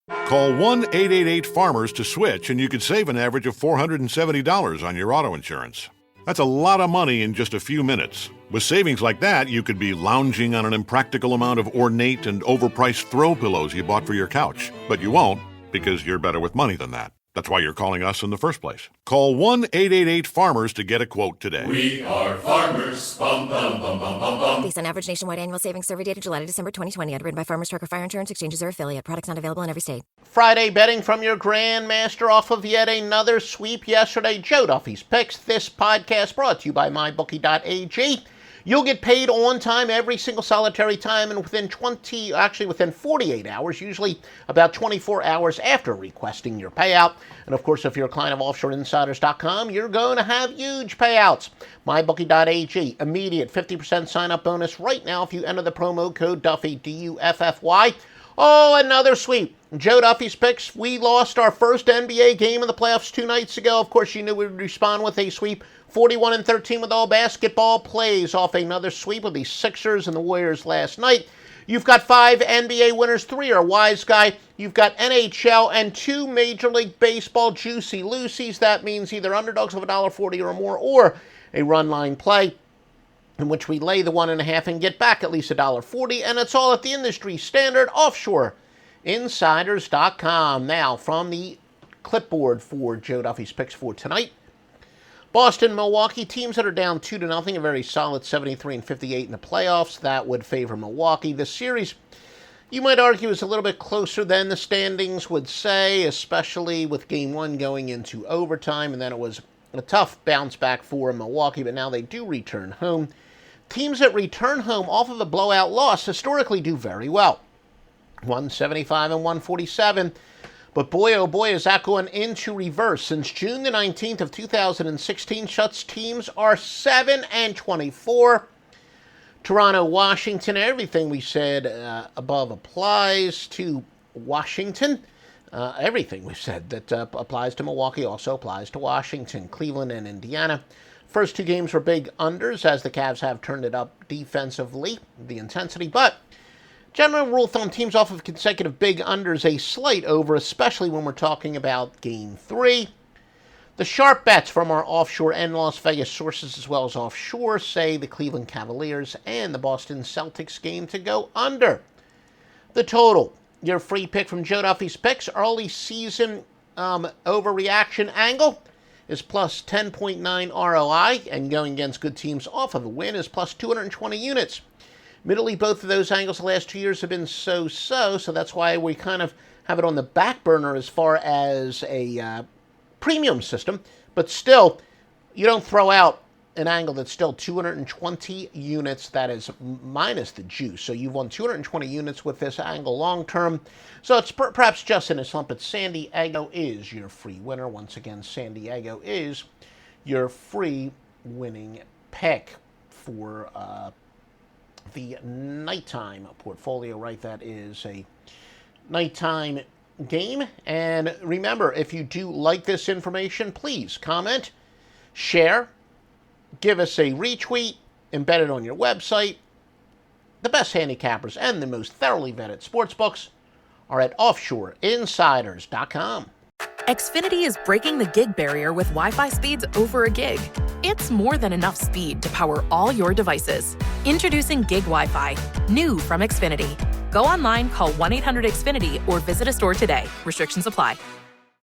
Call 1-888-FARMERS to switch, and you could save an average of $470 on your auto insurance. That's a lot of money in just a few minutes. With savings like that, you could be lounging on an impractical amount of ornate and overpriced throw pillows you bought for your couch. But you won't, because you're better with money than that. That's why you're calling us in the first place. Call 1-888-FARMERS to get a quote today. We are farmers. Bum, bum, bum, bum, bum, bum. Based on average nationwide annual savings survey dated July to December 2020. Underwritten by Farmers Trucker Fire Insurance Exchanges or affiliate. Products not available in every state. Friday betting from your Grandmaster off of yet another sweep yesterday. Joe Duffy's Picks. This podcast brought to you by MyBookie.ag. You'll get paid on time every single solitary time, and within 48 hours, usually about 24 hours after requesting your payout. And of course, if you're a client of OffshoreInsiders.com, you're going to have huge payouts. MyBookie.ag, immediate 50% sign-up bonus right now if you enter the promo code Duffy, D-U-F-F-Y. Oh, another sweep. Joe Duffy's Picks. We lost our first NBA game in the playoffs 2 nights ago. Of course, you knew we would respond with a sweep. 41-13 with all basketball plays off another sweep with the Sixers and the Warriors last night. You've got 5 NBA winners, 3 are Wise Guy. You've got NHL and 2 Major League Baseball Juicy Lucy's. That means either underdogs of $1.40 or more, or a run line play in which we lay the 1.5 and get back at least $1.40. And it's all at the industry standard OffshoreInsiders.com. Now, from the clipboard for Joe Duffy's Picks for tonight. Boston, Milwaukee, teams that are down 2-0, a very solid 73-58 in the playoffs. That would favor Milwaukee. This series, you might argue, is a little bit closer than the standings would say, especially with Game 1 going into overtime, and then it was a tough bounce back for Milwaukee, but now they do return home. Teams that return home off of a blowout loss historically do very well. 175 and 147. But boy, oh boy, is that going into reverse. Since June the 19th of 2016, Shuts teams are 7-24. Toronto, Washington, everything we said above applies to Washington. Everything we've said that applies to Milwaukee also applies to Washington, Cleveland, and Indiana. First 2 games were big unders, as the Cavs have turned it up defensively, the intensity, but general rule of thumb, teams off of consecutive big unders, a slight over, especially when we're talking about Game 3. The sharp bets from our offshore and Las Vegas sources, as well as offshore, say the Cleveland Cavaliers and the Boston Celtics game to go under. The total, your free pick from Joe Duffy's Picks, early season overreaction angle is plus 10.9 ROI, and going against good teams off of a win is plus 220 units. Admittedly, both of those angles the last 2 years have been so that's why we kind of have it on the back burner as far as a premium system. But still, you don't throw out an angle that's still 220 units, that is minus the juice. So you've won 220 units with this angle long term. So it's perhaps just in a slump, but San Diego is your free winner. Once again, San Diego is your free winning pick for the nighttime portfolio, right? That is a nighttime game. And remember, if you do like this information, please comment, share, give us a retweet, embed it on your website. The best handicappers and the most thoroughly vetted sportsbooks are at OffshoreInsiders.com. Xfinity is breaking the gig barrier with Wi-Fi speeds over a gig. It's more than enough speed to power all your devices. Introducing Gig Wi-Fi, new from Xfinity. Go online, call 1-800-XFINITY, or visit a store today. Restrictions apply.